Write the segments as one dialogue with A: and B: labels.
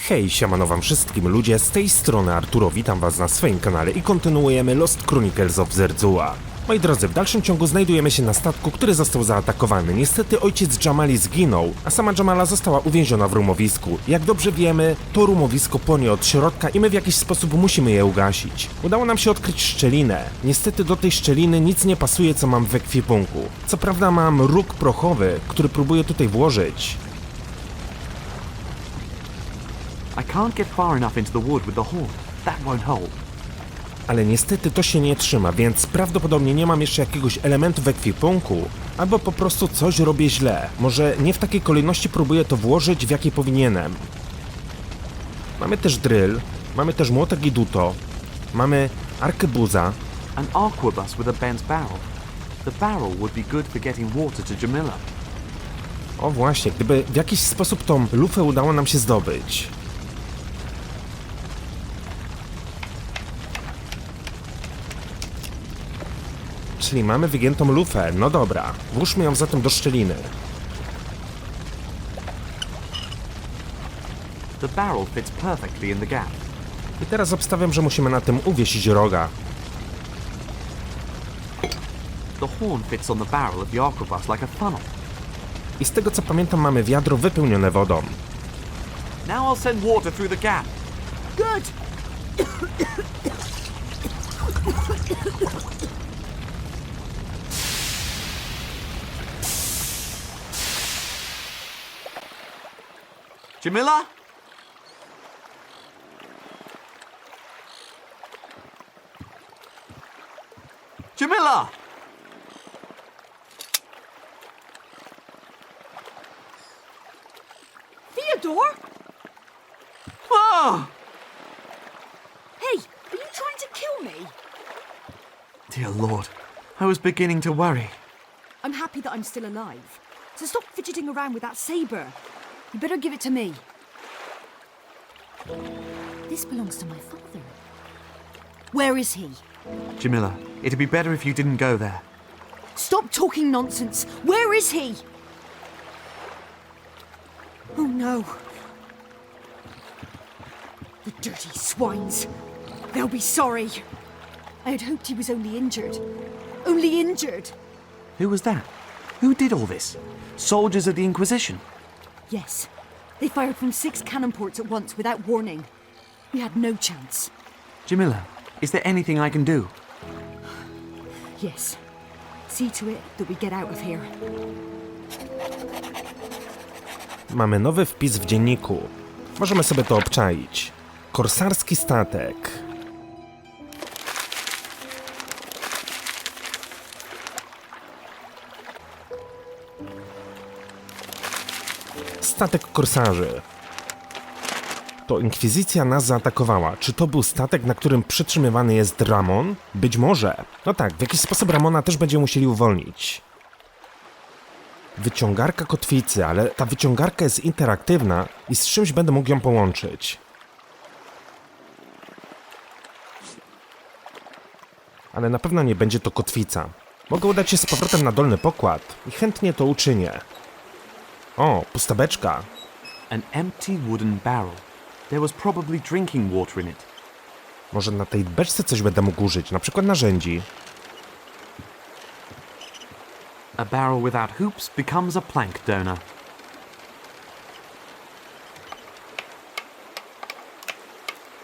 A: Hej, siemano wam wszystkim ludzie, z tej strony Arturo, witam was na swoim kanale i kontynuujemy Lost Chronicles of Zerzura. Moi drodzy, w dalszym ciągu znajdujemy się na statku, który został zaatakowany. Niestety ojciec Jamali zginął, a sama Jamala została uwięziona w rumowisku. Jak dobrze wiemy, to rumowisko płonie od środka i my w jakiś sposób musimy je ugasić. Udało nam się odkryć szczelinę. Niestety do tej szczeliny nic nie pasuje, co mam w ekwipunku. Co prawda mam róg prochowy, który próbuję tutaj włożyć.
B: I can't get far enough into the wood with the horn. That won't hold.
A: Ale niestety to się nie trzyma, więc prawdopodobnie nie mam jeszcze jakiegoś elementu w ekwipunku, albo po prostu coś robię źle. Może nie w takiej kolejności próbuję to włożyć, w jakiej powinienem. Mamy też drill, mamy też młotek i duto, mamy arkebuza.
B: An arquebus with a bent barrel. The barrel would be good for getting water to Jamila.
A: O właśnie, gdyby w jakiś sposób tą lufę udało nam się zdobyć. Czyli mamy wygiętą lufę, no dobra, włóżmy ją zatem do szczeliny.
B: The barrel fits perfectly in the gap.
A: I teraz obstawiam, że musimy na tym uwiesić roga.
B: The horn fits on the barrel of the arquebus like a funnel.
A: I z tego co pamiętam, mamy wiadro wypełnione wodą.
B: Now I'll send water through the gap.
C: Good!
B: Jamila? Jamila!
C: Feodor?
B: Ah!
C: Hey, are you trying to kill me?
B: Dear Lord, I was beginning to worry.
C: I'm happy that I'm still alive. So stop fidgeting around with that saber. You better give it to me. This belongs to my father. Where is he?
B: Jamila, it'd be better if you didn't go there.
C: Stop talking nonsense. Where is he? Oh no. The dirty swines. They'll be sorry. I had hoped he was only injured. Only injured.
B: Who was that? Who did all this? Soldiers of the Inquisition?
C: Yes. They fired from 6 cannon ports at once without warning. We had no chance.
B: Jamila, is there anything I can do?
C: Yes. See to it that we get out of here.
A: Mamy nowy wpis w dzienniku. Możemy sobie to obczaić. Korsarski statek. Statek korsarzy. To Inkwizycja nas zaatakowała. Czy to był statek, na którym przytrzymywany jest Ramon? Być może. No tak, w jakiś sposób Ramona też będziemy musieli uwolnić. Wyciągarka kotwicy, ale ta wyciągarka jest interaktywna i z czymś będę mógł ją połączyć. Ale na pewno nie będzie to kotwica. Mogę udać się z powrotem na dolny pokład i chętnie to uczynię. O, pusta beczka.
B: An empty wooden barrel. There was probably drinking water in it.
A: Może na tej beczce coś będę mógł użyć, na przykład narzędzi.
B: A barrel without hoops becomes a plank donor.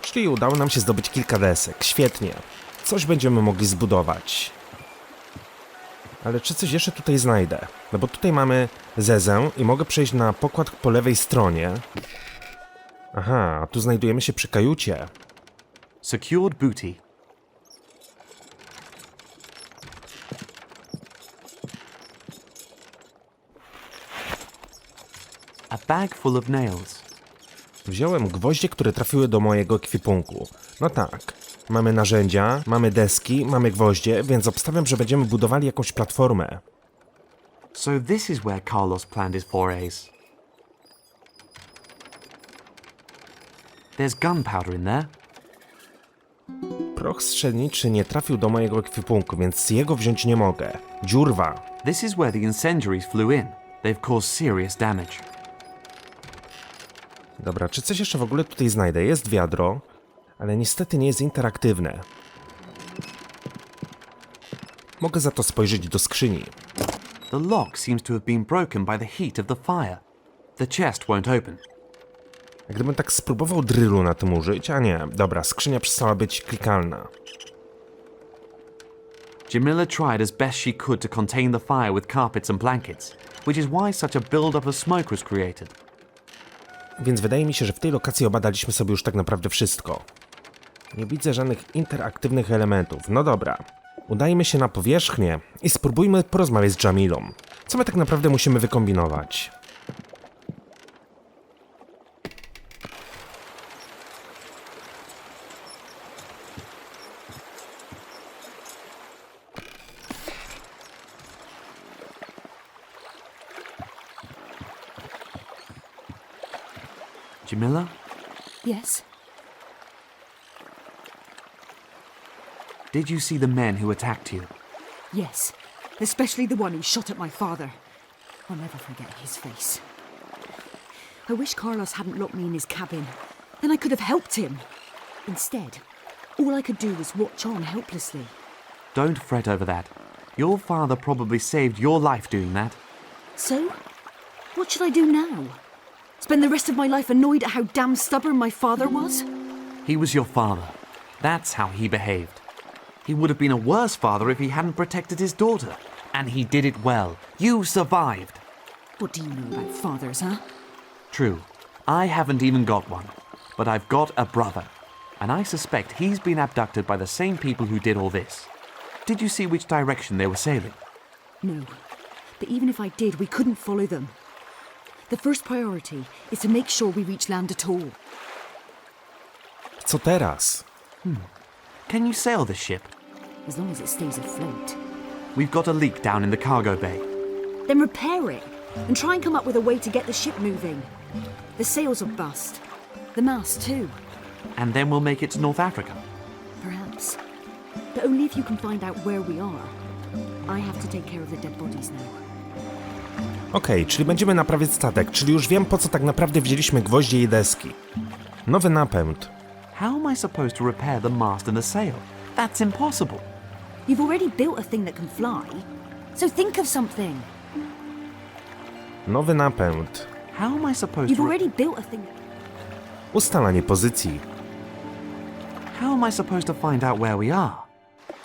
A: Czyli udało nam się zdobyć kilka desek. Świetnie. Coś będziemy mogli zbudować. Ale czy coś jeszcze tutaj znajdę? No bo tutaj mamy zezę i mogę przejść na pokład po lewej stronie. Aha, a tu znajdujemy się przy kajucie.
B: Secured booty. A bag full of nails.
A: Wziąłem gwoździe, które trafiły do mojego ekwipunku. No tak. Mamy narzędzia, mamy deski, mamy gwoździe, więc obstawiam, że będziemy budowali jakąś platformę.
B: So this is where Carlos planned his forays. There's gunpowder in there.
A: Proch strzelniczy nie trafił do mojego ekwipunku, więc jego wziąć nie mogę. Dziurwa.
B: This is where the incendiaries flew in. They've caused serious damage.
A: Dobra, czy coś jeszcze w ogóle tutaj znajdę? Jest wiadro, ale niestety nie jest interaktywne. Mogę za to spojrzeć do skrzyni.
B: The lock seems to have been broken by the heat of the fire. The chest won't open.
A: Jak gdybym tak spróbował drylu na tym użyć, a nie, dobra, skrzynia przestała być klikalna.
B: Jamila tried as best she could to contain the fire with carpets and blankets, which is why such a build-up of smoke was created.
A: Więc wydaje mi się, że w tej lokacji obadaliśmy sobie już tak naprawdę wszystko. Nie widzę żadnych interaktywnych elementów. No dobra. Udajmy się na powierzchnię i spróbujmy porozmawiać z Jamilą. Co my tak naprawdę musimy wykombinować?
B: Jamila?
C: Yes?
B: Did you see the men who attacked you?
C: Yes. Especially the one who shot at my father. I'll never forget his face. I wish Carlos hadn't locked me in his cabin. Then I could have helped him. Instead, all I could do was watch on helplessly.
B: Don't fret over that. Your father probably saved your life doing that.
C: So, what should I do now? Spend the rest of my life annoyed at how damn stubborn my father was?
B: He was your father. That's how he behaved. He would have been a worse father if he hadn't protected his daughter. And he did it well. You survived.
C: What do you know about fathers, huh?
B: True. I haven't even got one. But I've got a brother. And I suspect he's been abducted by the same people who did all this. Did you see which direction they were sailing?
C: No. But even if I did, we couldn't follow them. The first priority is to make sure we reach land at all.
A: Co teraz?
B: Can you sail this ship?
C: As long as it stays afloat.
B: We've got a leak down in the cargo bay.
C: Then repair it, and try and come up with a way to get the ship moving. The sails will bust. The mast too.
B: And then we'll make it to North Africa.
C: Perhaps. But only if you can find out where we are. I have to take care of the dead bodies now.
A: Okej, czyli będziemy naprawiać statek, czyli już wiem, po co tak naprawdę wzięliśmy gwoździe i deski. Nowy napęd.
B: How am I supposed to repair the mast and the sail? That's impossible.
C: You've already built a thing that can fly. So think of something.
A: Nowy napęd.
B: How am I supposed
C: You've
B: to...
C: already built a thing...
A: Ustalanie pozycji.
B: How am I supposed to find out where we are?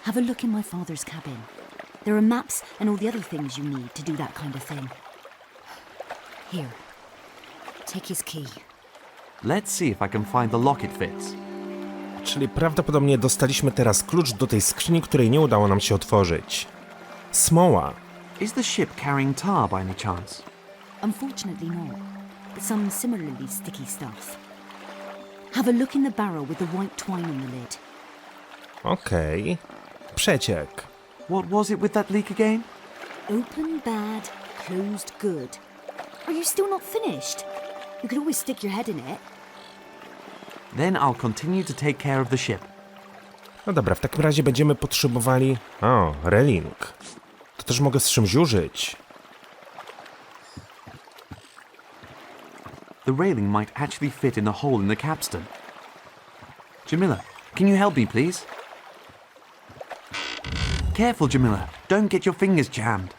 C: Have a look in my father's cabin. There are maps and all the other things you need to do that kind of thing. Here. Take his key.
B: Let's see if I can find the lock it fits.
A: Czyli prawdopodobnie dostaliśmy teraz klucz do tej skrzyni, której nie udało nam się otworzyć. Smoła.
B: Is the ship carrying tar by any chance?
C: Unfortunately not, but some similarly sticky stuff. Have a look in the barrel with the white twine on the lid.
A: Okej. Przeciek.
B: What was it with that leak again?
C: Open bad, closed good. Are you still not finished? You could always stick your head in it.
B: Then I'll continue to take care of the ship.
A: No dobra, w takim razie będziemy potrzebowali... O, reling. To też mogę z czymś użyć.
B: The railing might actually fit in the hole in the capstan. Jamila, can you help me, please? Careful, Jamila. Don't get your fingers jammed.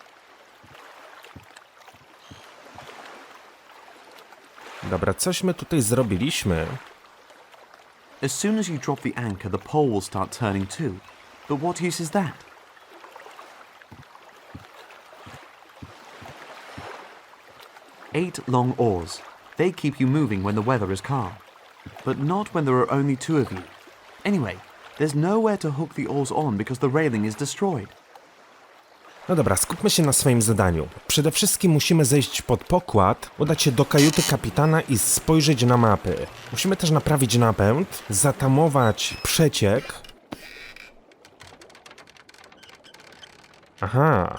A: Dobra, coś my tutaj zrobiliśmy.
B: As soon as you drop the anchor, the pole will start turning too. But what use is that? Eight long oars. They keep you moving when the weather is calm. But not when there are only two of you. Anyway, there's nowhere to hook the oars on because the railing is destroyed.
A: No dobra, skupmy się na swoim zadaniu. Przede wszystkim musimy zejść pod pokład, udać się do kajuty kapitana i spojrzeć na mapy. Musimy też naprawić napęd, zatamować przeciek. Aha.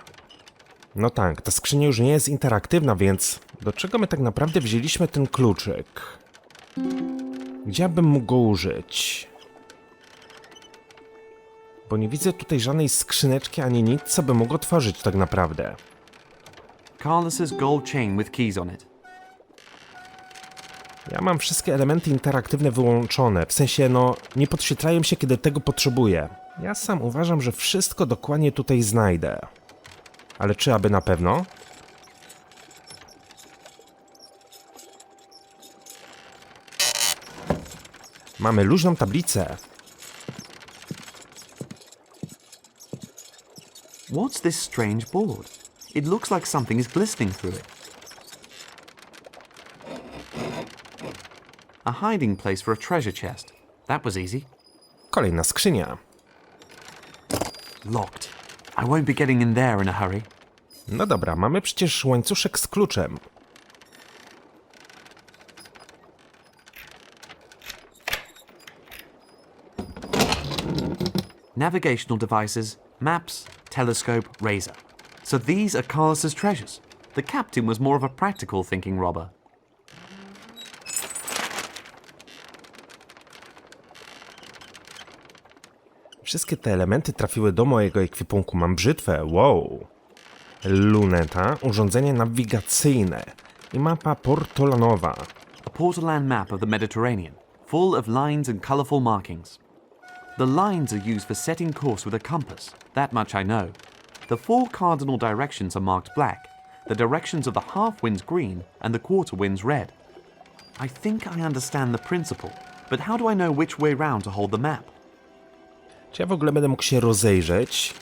A: No tak, ta skrzynia już nie jest interaktywna, więc do czego my tak naprawdę wzięliśmy ten kluczyk? Gdzie ja bym mógł go użyć? Bo nie widzę tutaj żadnej skrzyneczki ani nic, co by mógł otworzyć tak naprawdę.
B: Carlos's gold chain with keys on it.
A: Ja mam wszystkie elementy interaktywne wyłączone, w sensie no nie podświetlają się, kiedy tego potrzebuję. Ja sam uważam, że wszystko dokładnie tutaj znajdę. Ale czy aby na pewno? Mamy luźną tablicę.
B: What's this strange board? It looks like something is glistening through it. A hiding place for a treasure chest. That was easy.
A: Kolejna skrzynia.
B: Locked. I won't be getting in there in a hurry.
A: No dobra, mamy przecież łańcuszek z kluczem.
B: Navigational devices, maps, telescope, razor. So these are Carlos's treasures. The captain was more of a practical thinking robber.
A: Wszystkie te elementy trafiły do mojego ekwipunku. Mam brzytwę, wow. Luneta, urządzenie nawigacyjne i mapa portolanowa.
B: A portolan map of the Mediterranean, full of lines and colourful markings. The lines are used for setting course with a compass, that much I know. The 4 cardinal directions are marked black, the directions of the half winds green and the quarter winds red. I think I understand the principle, but how do I know which way round to hold the map?
A: Czy ja w ogóle będę mógł się rozejrzeć?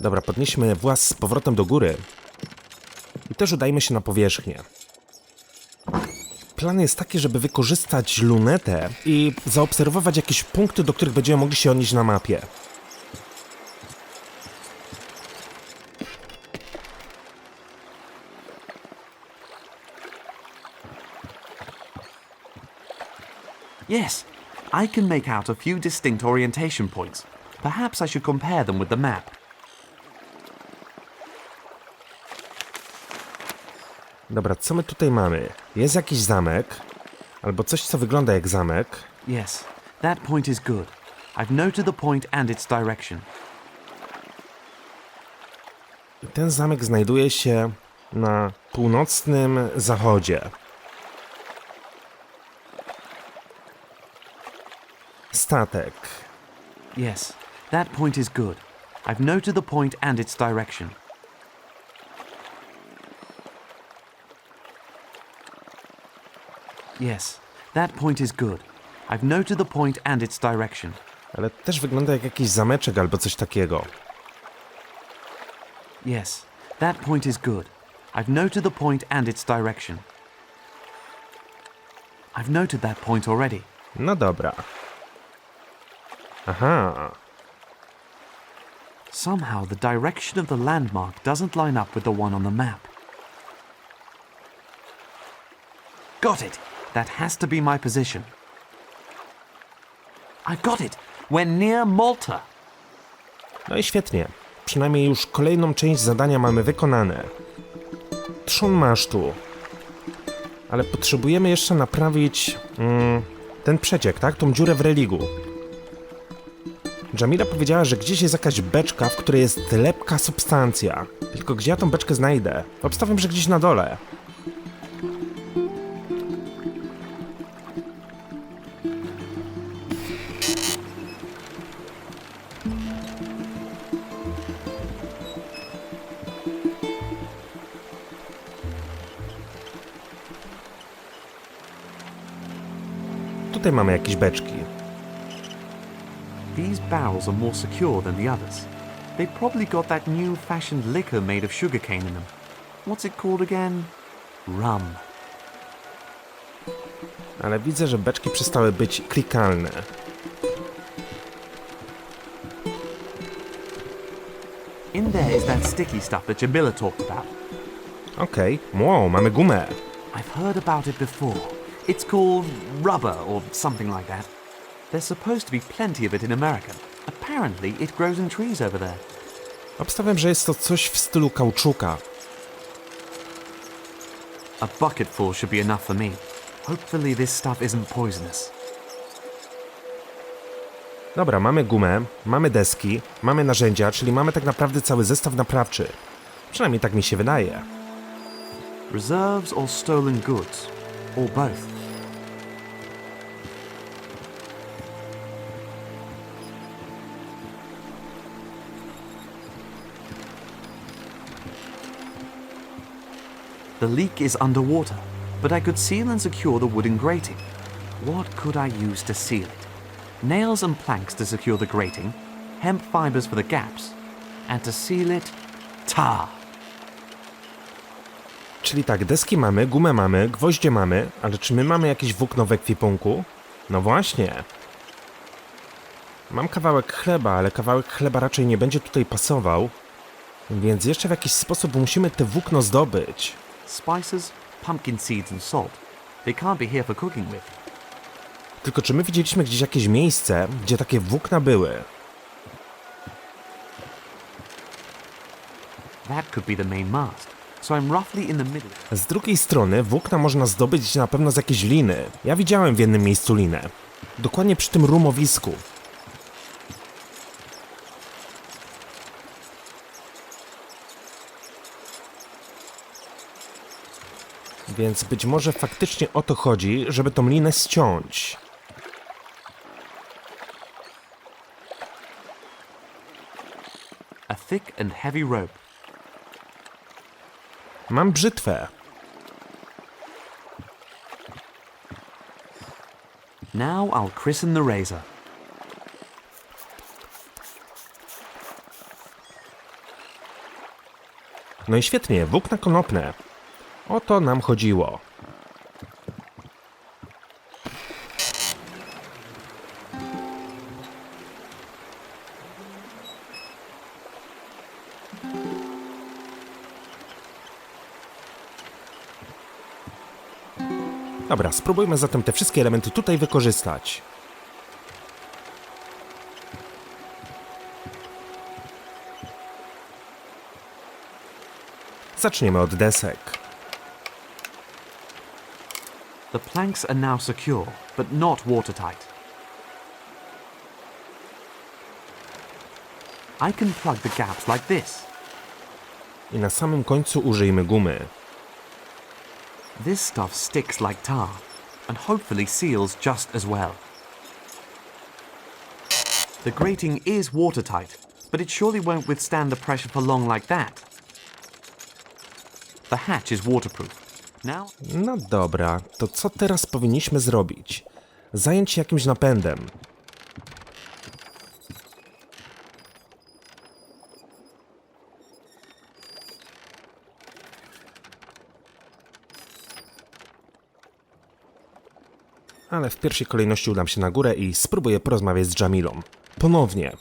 A: Dobra, podnieśmy włas z powrotem do góry. I też udajmy się na powierzchnię. Plan jest taki, żeby wykorzystać lunetę i zaobserwować jakieś punkty, do których będziemy mogli się odnieść na mapie.
B: Yes, I can make out a few distinct orientation points. Perhaps I should compare them with the map.
A: Dobra, co my tutaj mamy? Jest jakiś zamek, albo coś, co wygląda jak zamek.
B: Yes, that point is good. I've noted the point and its direction.
A: I ten zamek znajduje się na północnym zachodzie. Statek.
B: Yes, that point is good. I've noted the point and its direction. Yes, that point is good. I've noted the point and its direction.
A: Ale też wygląda jak jakiś zameczek albo coś takiego.
B: Yes, that point is good. I've noted the point and its direction. I've noted that point already.
A: No dobra. Aha.
B: Somehow the direction of the landmark doesn't line up with the one on the map. Got it! That has to be my position. I've got it! We're near Malta!
A: No i świetnie. Przynajmniej już kolejną część zadania mamy wykonane. Trzon masztu. Ale potrzebujemy jeszcze naprawić ten przeciek, tak? Tą dziurę w religu. Jamila powiedziała, że gdzieś jest jakaś beczka, w której jest lepka substancja. Tylko gdzie ja tą beczkę znajdę? Obstawiam, że gdzieś na dole. Tutaj mamy jakieś beczki.
B: These barrels are more secure than the others. They probably got that new-fashioned liquor made of sugarcane in them. What's it called again? Rum.
A: Ale widzę, że beczki przestały być klikalne.
B: In there is that sticky stuff that Jamila talked about.
A: Okej. Wow, mamy gumę.
B: I've heard about it before. It's called rubber or something like that. There's supposed to be plenty of it in America. Apparently it grows in trees over there.
A: Obstawiam, że jest to coś w stylu kauczuka.
B: A bucketful should be enough for me. Hopefully this stuff isn't poisonous.
A: Dobra, mamy gumę, mamy deski, mamy narzędzia, czyli mamy tak naprawdę cały zestaw naprawczy. Przynajmniej tak mi się wydaje.
B: Reserves or stolen goods? Or both? The leak is underwater, but I could seal and secure the wooden grating. What could I use to seal it? Nails and planks to secure the grating, hemp fibers for the gaps, and to seal it, tar.
A: Czyli tak, deski mamy, gumę mamy, gwoździe mamy, ale czy my mamy jakieś włókno w ekwipunku? No właśnie. Mam kawałek chleba, ale kawałek chleba raczej nie będzie tutaj pasował, więc jeszcze w jakiś sposób musimy te włókno zdobyć.
B: Spices, pumpkin seeds and salt. They can't be here for cooking with.
A: Tylko czy my widzieliśmy gdzieś jakieś miejsce, gdzie takie włókna były?
B: That could be the main mast, so I'm roughly in the middle.
A: Z drugiej strony włókna można zdobyć na pewno z jakiejś liny. Ja widziałem w jednym miejscu linę. Dokładnie przy tym rumowisku. Więc być może faktycznie o to chodzi, żeby tą linę ściąć.
B: A thick and heavy rope.
A: Mam brzytwę.
B: Now I'll christen the razor.
A: No i świetnie, włókna konopne. O to nam chodziło. Dobra, spróbujmy zatem te wszystkie elementy tutaj wykorzystać. Zaczniemy od desek.
B: The planks are now secure, but not watertight. I can plug the gaps like this.
A: I na samym końcu użyjmy gumy.
B: This stuff sticks like tar, and hopefully seals just as well. The grating is watertight, but it surely won't withstand the pressure for long like that. The hatch is waterproof. Now,
A: No dobra, to co teraz powinniśmy zrobić? Zająć się jakimś napędem. Ale w pierwszej kolejności udam się na górę i spróbuję porozmawiać z Jamilą. Ponownie.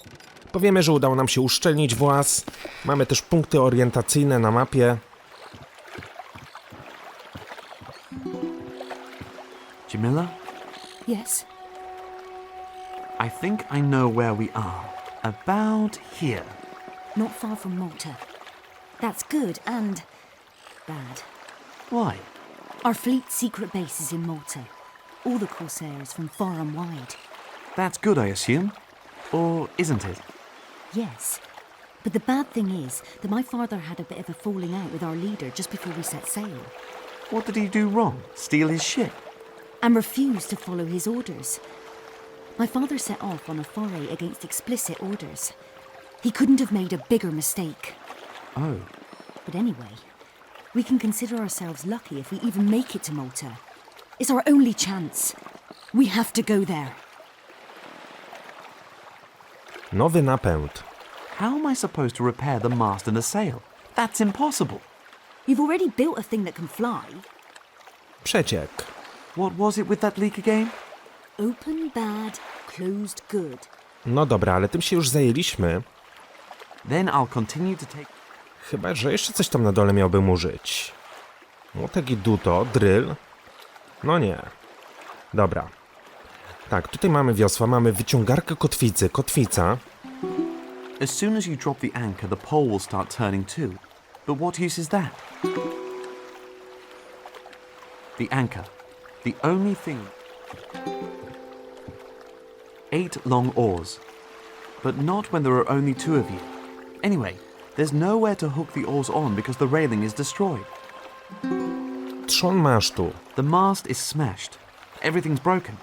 A: Powiemy, że udało nam się uszczelnić włas. Mamy też punkty orientacyjne na mapie.
B: Jamila,
C: Yes?
B: I think I know where we are. About here.
C: Not far from Malta. That's good and bad.
B: Why?
C: Our fleet's secret base is in Malta. All the corsairs from far and wide.
B: That's good, I assume? Or isn't it?
C: Yes. But the bad thing is that my father had a bit of a falling out with our leader just before we set sail.
B: What did he do wrong? Steal his ship?
C: And refused to follow his orders. My father set off on a foray against explicit orders. He couldn't have made a bigger mistake.
B: Oh.
C: But anyway, we can consider ourselves lucky if we even make it to Malta. It's our only chance. We have to go there.
A: Nowy napęd.
B: How am I supposed to repair the mast and the sail? That's impossible.
C: You've already built a thing that can fly.
A: Przeciek.
B: What was it with that leak again?
C: Open bad, closed good.
A: No dobra, ale tym się już zajęliśmy.
B: Then I'll continue to take...
A: Chyba, że jeszcze coś tam na dole miałbym użyć. Młotek i duto, drill. No nie. Dobra. Tak, tutaj mamy wiosła, mamy wyciągarkę kotwicy, kotwica.
B: As soon as you drop the anchor, the pole will start turning too. But what use is that? The anchor. The only thing... 8 long oars. But not when there are only 2 of you. Anyway, there's nowhere to hook the oars on because the railing is destroyed.
A: Trzon masztu.
B: The mast is smashed. Everything's broken.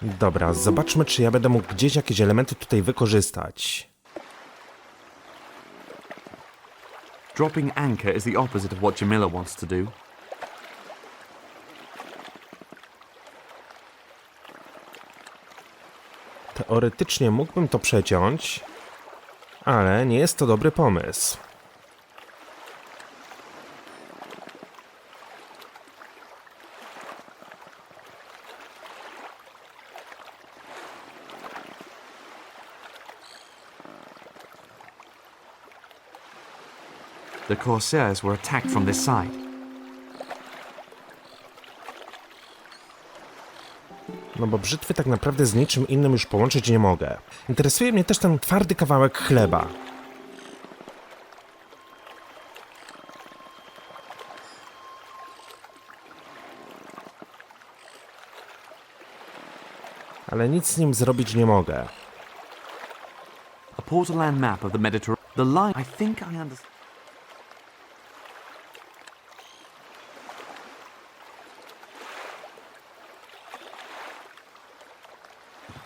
A: Dobra, zobaczmy, czy ja będę mógł gdzieś jakieś elementy tutaj wykorzystać.
B: Dropping anchor is the opposite of what Jamila wants to do.
A: Teoretycznie mógłbym to przeciąć, ale nie jest to dobry pomysł.
B: The corsairs were attacked from this side.
A: No bo brzytwy tak naprawdę z niczym innym już połączyć nie mogę. Interesuje mnie też ten twardy kawałek chleba. Ale nic z nim zrobić nie mogę.
B: A portoland map of the Mediterranean. The line. I think I understand.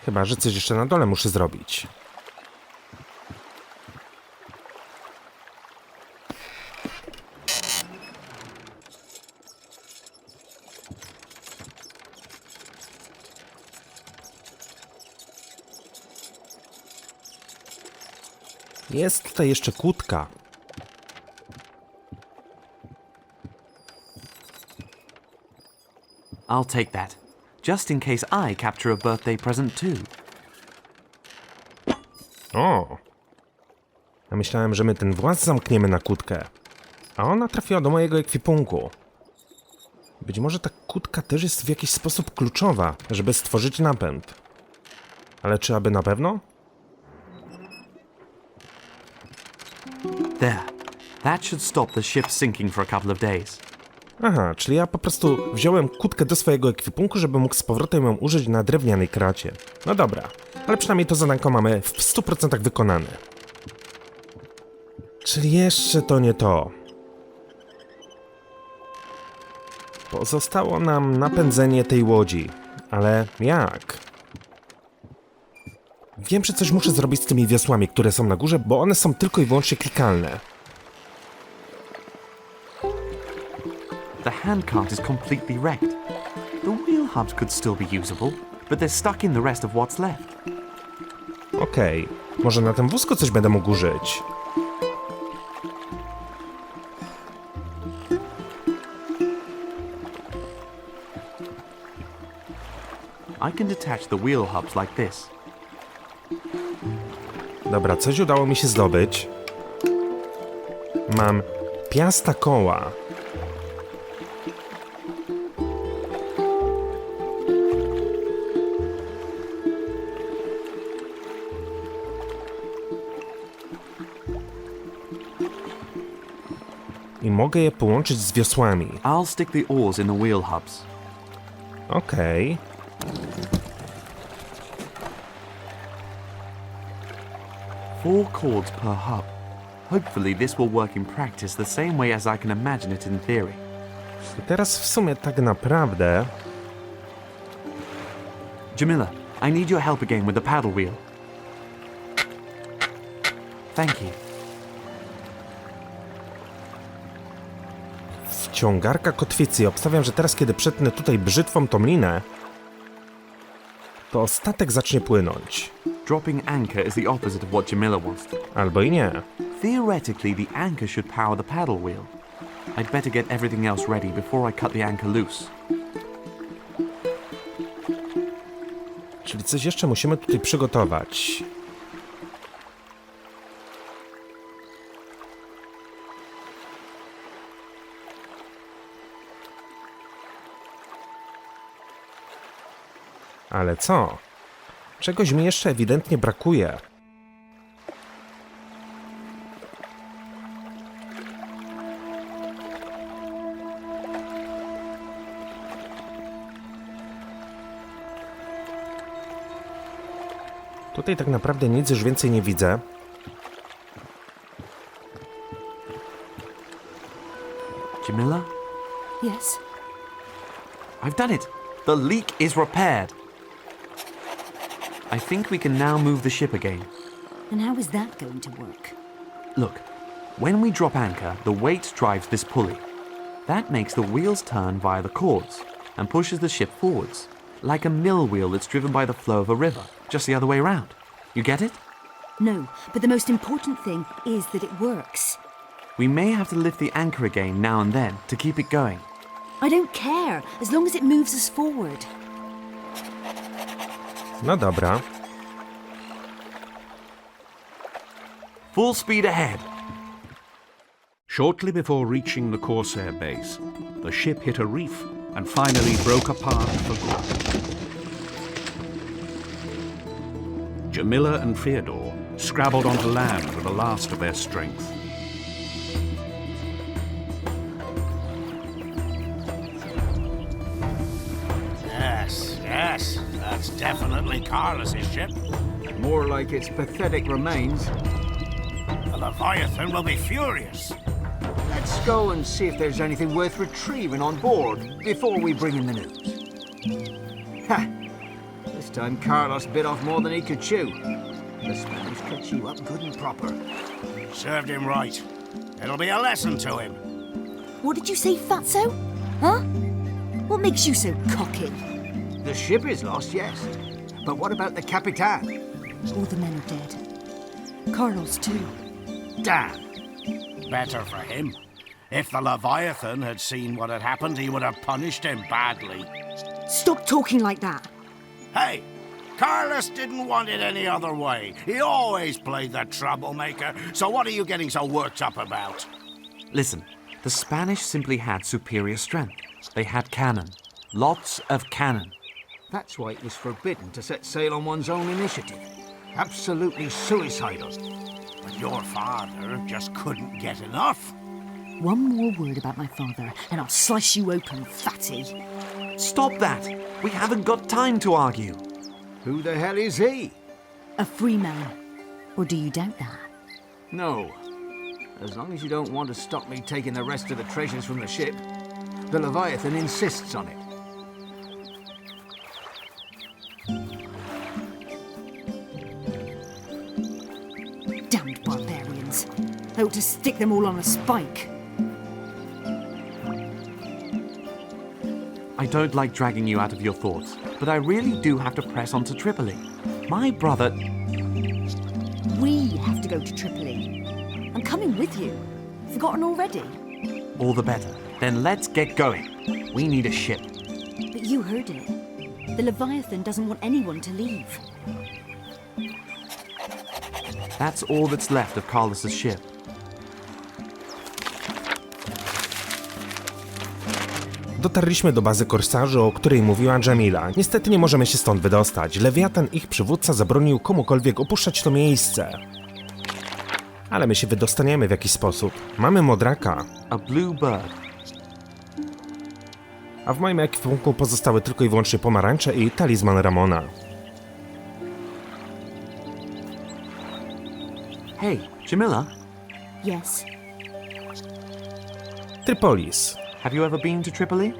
A: Chyba że coś jeszcze na dole muszę zrobić. Jest tutaj jeszcze kłódka.
B: I'll take that. Just in case I capture a birthday present too.
A: O! Ja myślałem, że my ten właz zamkniemy na kłódkę. A ona trafiła do mojego ekwipunku. Być może ta kłódka też jest w jakiś sposób kluczowa, żeby stworzyć napęd. Ale czy aby na pewno?
B: There. That should stop the ship sinking for a couple of days.
A: Aha, czyli ja po prostu wziąłem kłódkę do swojego ekwipunku, żeby mógł z powrotem ją użyć na drewnianej kracie. No dobra, ale przynajmniej to zadanko mamy w 100% wykonane. Czyli jeszcze to nie to. Pozostało nam napędzenie tej łodzi. Ale jak? Wiem, że coś muszę zrobić z tymi wiosłami, które są na górze, bo one są tylko i wyłącznie klikalne.
B: The handcart is completely wrecked. The wheel hubs could still be usable, but they're stuck in the rest of what's left.
A: Okej, może na tym wózku coś będę mógł użyć.
B: I can detach the wheel hubs like this.
A: Dobra, coś udało mi się zdobyć. Mam piasta koła. I mogę je połączyć z wiosłami.
B: I'll stick the oars in the wheel hubs.
A: Okej.
B: Four chords per hub. Hopefully this will work in practice the same way as I can imagine it in theory.
A: I teraz w sumie tak naprawdę...
B: Jamila, I need your help again with the paddle wheel. Thank you.
A: Wciągarka kotwicy. Obstawiam, że teraz, kiedy przetnę tutaj brzytwą tą linę, to statek zacznie płynąć.
B: Dropping anchor is the opposite of what Jamila wants.
A: Albo i nie.
B: Theoretically, the anchor should power the paddle wheel. I'd better get everything else ready before I cut the anchor loose.
A: Czyli coś jeszcze musimy tutaj przygotować. Ale co? Czegoś mi jeszcze ewidentnie brakuje. Tutaj tak naprawdę nic już więcej nie widzę.
B: Jamila?
C: Yes?
B: I've done it! The leak is repaired! I think we can now move the ship again.
C: And how is that going to work?
B: Look, when we drop anchor, the weight drives this pulley. That makes the wheels turn via the cords and pushes the ship forwards. Like a mill wheel that's driven by the flow of a river, just the other way around. You get it?
C: No, but the most important thing is that it works.
B: We may have to lift the anchor again now and then to keep it going.
C: I don't care, as long as it moves us forward.
A: No dobra.
B: Full speed ahead.
D: Shortly before reaching the Corsair base, the ship hit a reef and finally broke apart for good. Jamila and Feodor scrabbled onto land with the last of their strength.
E: Yes, that's definitely Carlos's ship.
F: More like its pathetic remains.
E: The Leviathan will be furious.
F: Let's go and see if there's anything worth retrieving on board before we bring in the news. Ha! This time Carlos bit off more than he could chew. The Spanish cut you up good and proper.
E: Served him right. It'll be a lesson to him.
C: What did you say, Fatso? Huh? What makes you so cocky?
F: The ship is lost, yes. But what about the Capitan?
C: All the men are dead. Carlos, too.
E: Damn. Better for him. If the Leviathan had seen what had happened, he would have punished him badly.
C: Stop talking like that.
E: Hey, Carlos didn't want it any other way. He always played the troublemaker. So what are you getting so worked up about?
B: Listen, the Spanish simply had superior strength. They had cannon. Lots of cannon.
F: That's why it was forbidden to set sail on one's own initiative. Absolutely suicidal.
E: But your father just couldn't get enough.
C: One more word about my father, and I'll slice you open, fatty.
B: Stop that! We haven't got time to argue.
F: Who the hell is he?
C: A free man. Or do you doubt that?
F: No. As long as you don't want to stop me taking the rest of the treasures from the ship. The Leviathan insists on it.
C: Damned barbarians. I ought to stick them all on a spike.
B: I don't like dragging you out of your thoughts, but I really do have to press on to Tripoli. My brother...
C: We have to go to Tripoli. I'm coming with you. Forgotten already?
B: All the better. Then let's get going. We need a ship.
C: But you heard it. The Leviathan doesn't want anyone to leave.
B: That's all that's left of Carlos's ship.
A: Dotarliśmy do bazy korsarzy, o której mówiła Jamila. Niestety nie możemy się stąd wydostać. Lewiatan, ich przywódca, zabronił komukolwiek opuszczać to miejsce. Ale my się wydostaniemy w jakiś sposób. Mamy modraka.
B: A blue bird.
A: A w moim ekwipunku pozostały tylko i wyłącznie pomarańcze i talizman Ramona.
B: Hey, Jamila,
C: Yes.
A: Trypolis.
B: have you ever been to Tripoli?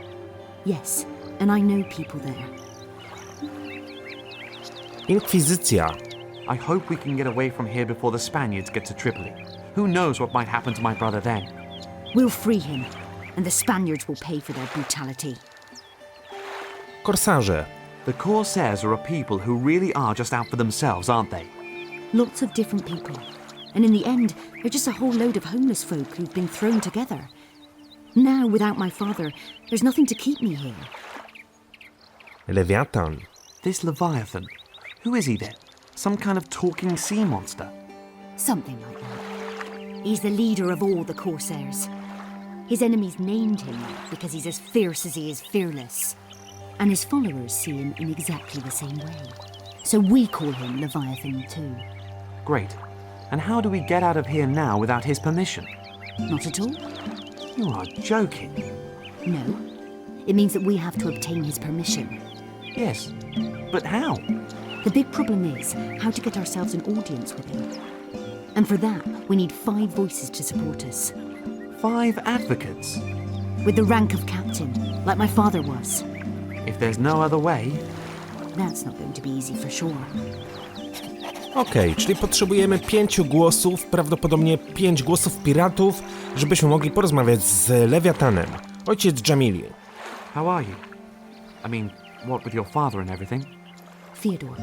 C: Yes. And I know people there.
A: Inkwizycja.
B: I hope we can get away from here before the Spaniards get to Tripoli. Who knows what might happen to my brother then?
C: We'll free him, and the Spaniards will pay for their brutality.
A: Korsarze.
B: The Corsairs are a people who really are just out for themselves, aren't they?
C: Lots of different people. And in the end, they're just a whole load of homeless folk who've been thrown together. Now, without my father, there's nothing to keep me here.
A: Lewiatan.
B: This Leviathan, who is he then? Some kind of talking sea monster?
C: Something like that. He's the leader of all the Corsairs. His enemies named him that because he's as fierce as he is fearless. And his followers see him in exactly the same way. So we call him Leviathan too.
B: Great. And how do we get out of here now without his permission?
C: Not at all?
B: You are joking.
C: No. It means that we have to obtain his permission.
B: Yes, but how?
C: The big problem is how to get ourselves an audience with him. And for that, we need 5 voices to support us.
B: 5 advocates.
C: With the rank of captain, like my father was.
B: If there's no other way...
C: That's not going to be easy for sure.
A: Okej, czyli potrzebujemy 5 głosów, prawdopodobnie 5 głosów piratów, żebyśmy mogli porozmawiać z Lewiatanem. Ojciec Jamili.
B: How are you? I mean, what with your father and everything?
C: Feodor,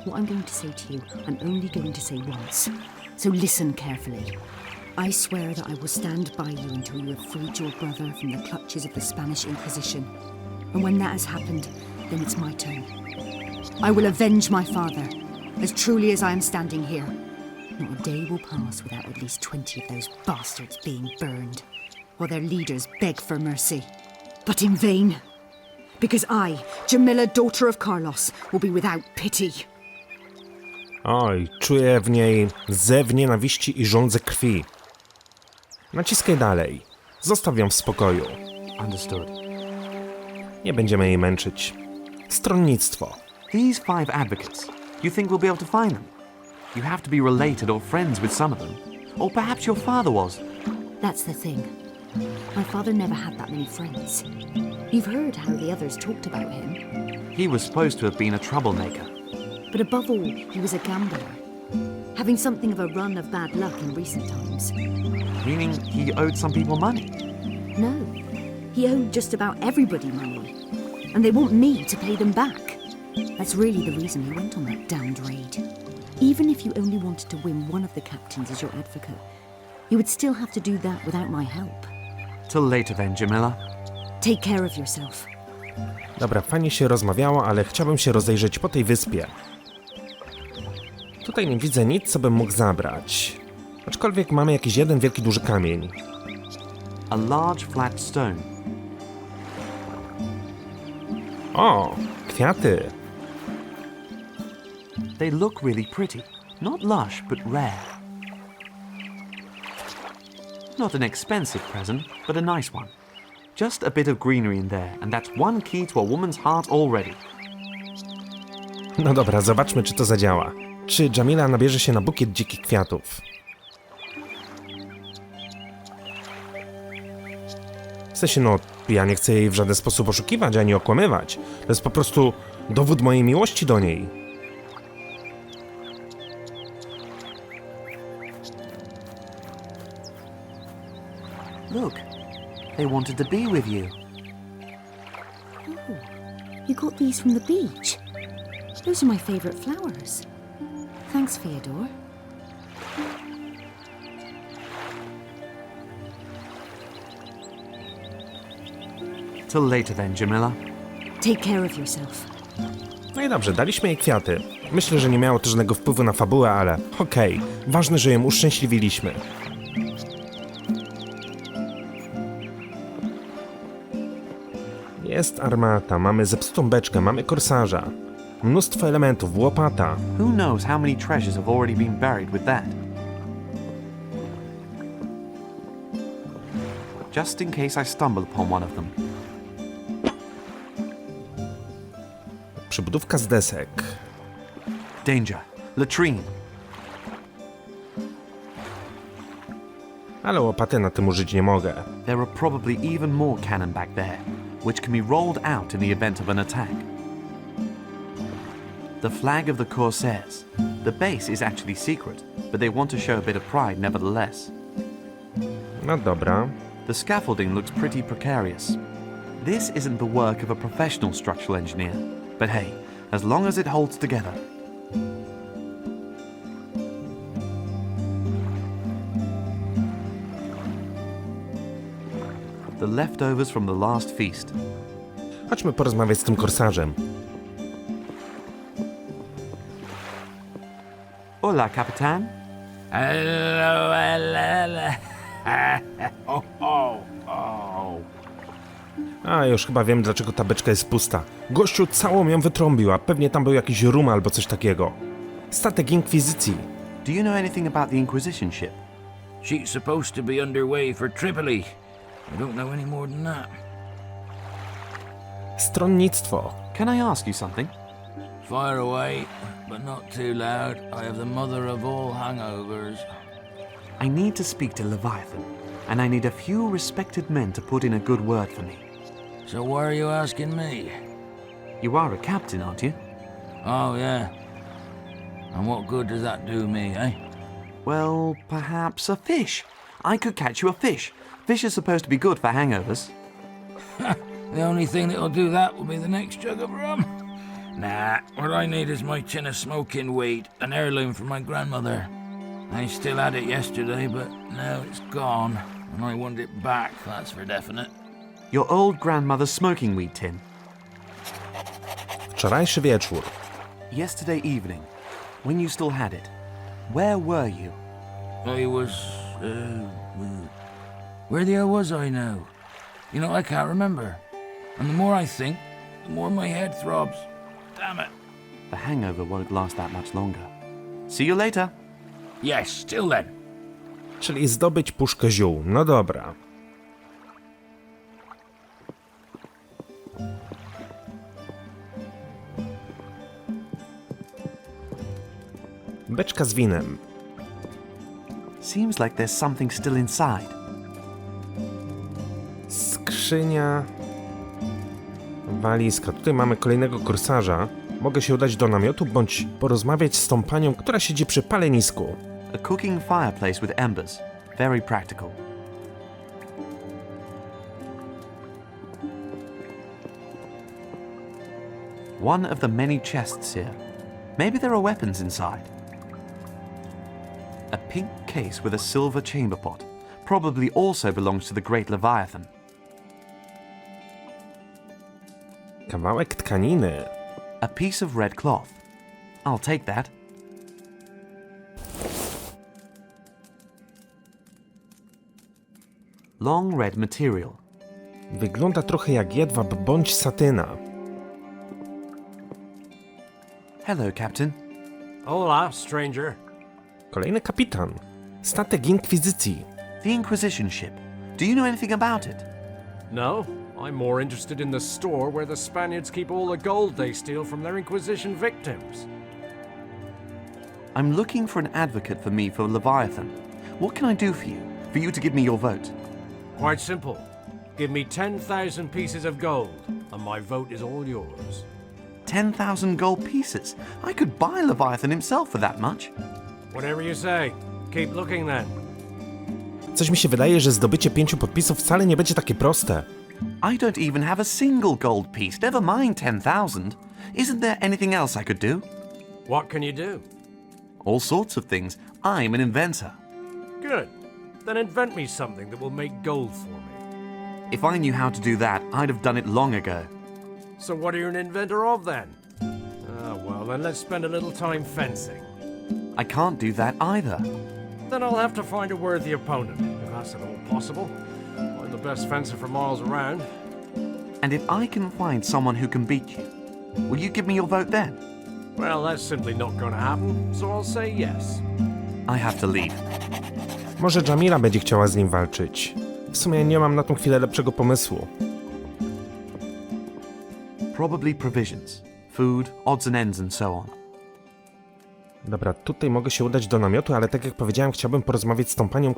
C: what I'm going to say to you, I'm only going to say once. So listen carefully. I swear that I will stand by you until you have freed your brother from the clutches of the Spanish Inquisition. And when that has happened, then it's my turn. I will avenge my father, as truly as I am standing here. Not a day will pass without at least 20 of those bastards being burned, while their leaders beg for mercy. But in vain. Because I, Jamila, daughter of Carlos, will be without pity.
A: Oj, czuję w niej zew nienawiści i żądzę krwi. Naciskaj dalej. Zostaw ją w spokoju.
B: Understood.
A: Nie będziemy jej męczyć. Stronnictwo.
B: These 5 advocates, you think we'll be able to find them? You have to be related or friends with some of them. Or perhaps your father was.
C: That's the thing. My father never had that many friends. You've heard how the others talked about him.
B: He was supposed to have been a troublemaker.
C: But above all, he was a gambler, having something of a run of bad luck in recent times.
B: Meaning he owed some people money.
C: No, he owed just about everybody money, and they want me to pay them back. That's really the reason he went on that damned raid. Even if you only wanted to win one of the captains as your advocate, you would still have to do that without my help.
B: Till later then, Jamila.
C: Take care of yourself.
A: Dobra, fajnie się rozmawiało, ale chciałbym się rozejrzeć po tej wyspie. Tutaj nie widzę nic, co bym mógł zabrać. Aczkolwiek mamy jakiś jeden wielki duży kamień.
B: A large flat stone.
A: O, kwiaty.
B: They look really pretty. Not lush, but rare. Not an expensive present, but a nice one. Just a bit of greenery in there, and that's one key to a woman's heart already.
A: No dobra, zobaczmy, czy to zadziała. Czy Jamila nabierze się na bukiet dzikich kwiatów? W sensie, no, ja nie chcę jej w żaden sposób oszukiwać, ani okłamywać. To jest po prostu dowód mojej miłości do niej.
B: Look, they wanted to be with you.
C: You got these from the beach. Those are my favourite flowers. Thanks, Feodor.
B: Till later then, Jamila.
C: Take care of yourself.
A: No i dobrze, daliśmy jej kwiaty. Myślę, że nie miało to żadnego wpływu na fabułę, ale okej. Ważne, że ją uszczęśliwiliśmy. Jest armata, mamy zepsutą beczkę, mamy korsarza. Mnóstwo elementów, łopata.
B: Who knows how many treasures have already been buried with that? Just in case I stumble upon one of them.
A: Przybudówka z desek.
B: Danger. Latrine.
A: Ale łopaty na tym użyć nie mogę.
B: There are probably even more cannon back there, which can be rolled out in the event of an attack. The flag of the Corsairs. The base is actually secret, but they want to show a bit of pride nevertheless.
A: No dobra.
B: The scaffolding looks pretty precarious. This isn't the work of a professional structural engineer, but hey, as long as it holds together. The leftovers from the last feast.
A: Chodźmy porozmawiać z tym korsarzem.
B: Hola, Capitan.
E: Hello, hello. Oh, oh, oh.
A: A, już chyba wiem, dlaczego ta beczka jest pusta. Gościu całą ją wytrąbił, a pewnie tam był jakiś rum albo coś takiego. Statek Inkwizycji.
B: Do you know anything about the Inquisition ship?
G: She's supposed to be underway for Tripoli. I don't know any more than that.
A: Stronnictwo.
B: Can I ask you something?
G: Fire away, but not too loud. I have the mother of all hangovers.
B: I need to speak to Leviathan, and I need a few respected men to put in a good word for me.
G: So why are you asking me?
B: You are a captain, aren't you?
G: Oh, yeah. And what good does that do me, eh?
B: Well, perhaps a fish. I could catch you a fish. Fish is supposed to be good for hangovers.
G: The only thing that'll do that will be the next jug of rum. Nah, what I need is my tin of smoking weed, an heirloom from my grandmother. I still had it yesterday, but now it's gone, and I want it back, that's for definite.
B: Your old grandmother's smoking weed tin.
A: Wczorajszy wieczór.
B: Yesterday evening, when you still had it, where were you?
G: I was, where the hell was I now? You know, I can't remember. And the more I think, the more my head throbs. Damn it.
B: The hangover won't last that much longer. See you later.
G: Yes, till then.
A: Czyli zdobyć puszkę ziół. No dobra. Beczka z winem.
B: Seems like there's something still inside.
A: Skrzynia. Walizka. Tutaj mamy kolejnego korsarza. Mogę się udać do namiotu bądź porozmawiać z tą panią, która siedzi przy palenisku.
B: A cooking fireplace with embers. Very practical. One of the many chests here. Maybe there are weapons inside. A pink case with a silver chamber pot. Probably also belongs to the great Leviathan.
A: Kawałek tkaniny.
B: A piece of red cloth. I'll take that. Long red material.
A: Wygląda trochę jak jedwab bądź satyna.
B: Hello, Captain.
H: Hola, stranger.
A: Kolejny kapitan. Statek Inkwizycji.
B: The Inquisition ship. Do you know anything about it?
H: No, I'm more interested in the store where the Spaniards keep all the gold they steal from their Inquisition victims.
B: I'm looking for an advocate for me for Leviathan. What can I do for you to give me your vote?
H: Quite simple. Give me 10,000 pieces of gold, and my vote is all yours.
B: 10,000 gold pieces. I could buy Leviathan himself for that much.
H: Whatever you say. Keep looking then.
A: Coś mi się wydaje, że zdobycie 5 podpisów wcale nie będzie takie proste.
B: I don't even have a single gold piece, never mind 10,000. Isn't there anything else I could do?
H: What can you do?
B: All sorts of things. I'm an inventor.
H: Good. Then invent me something that will make gold for me.
B: If I knew how to do that, I'd have done it long ago.
H: So what are you an inventor of then? Ah, well, then let's spend a little time fencing.
B: I can't do that either.
H: Then I'll have to find a worthy opponent, if that's at all possible. I'm the best fencer for miles around.
B: And if I can find someone who can beat you, will you give me your vote then?
H: Well, that's simply not going to happen, so I'll say yes.
B: I have to leave.
A: Może Jamila będzie chciała z nim walczyć. W sumie nie mam na tą chwilę lepszego pomysłu.
B: Probably provisions, food, odds and ends and so on.
A: Dobra, tutaj mogę się udać do namiotu, ale tak jak powiedziałem, chciałbym porozmawiać z tą panią,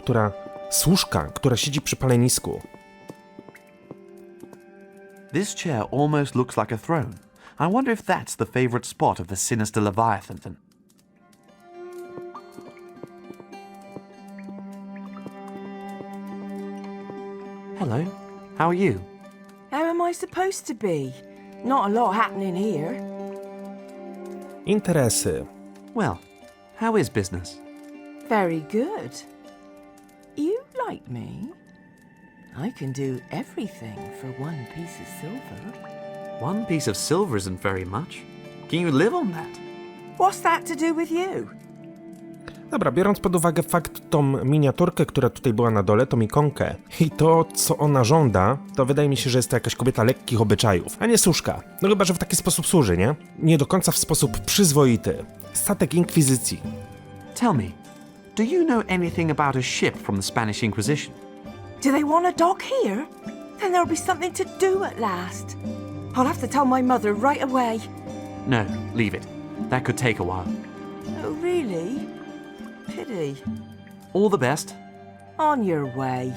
A: służka, która siedzi przy palenisku.
B: This chair almost looks like a throne. I wonder if that's the favorite spot of the sinister Leviathan. Hello, how are you?
I: How am I supposed to be? Not a lot happening here.
A: Interesy.
B: Well, how is business?
I: Very good. You like me? I can do everything for 1 piece of silver.
B: 1 piece of silver isn't very much. Can you live on that?
I: What's that to do with you?
A: Dobra, biorąc pod uwagę fakt tą miniaturkę, która tutaj była na dole, tą ikonkę i to, co ona żąda, to wydaje mi się, że jest to jakaś kobieta lekkich obyczajów, a nie służka. No chyba, że w taki sposób służy, nie? Nie do końca w sposób przyzwoity. Statek Inkwizycji.
B: Tell me, do you know anything about a ship from the Spanish Inquisition?
I: Do they want a dock here? Then there'll be something to do at last. I'll have to tell my mother right away.
B: No, leave it. That could take a while.
I: Oh, really? Pity.
B: All the best.
I: On your way.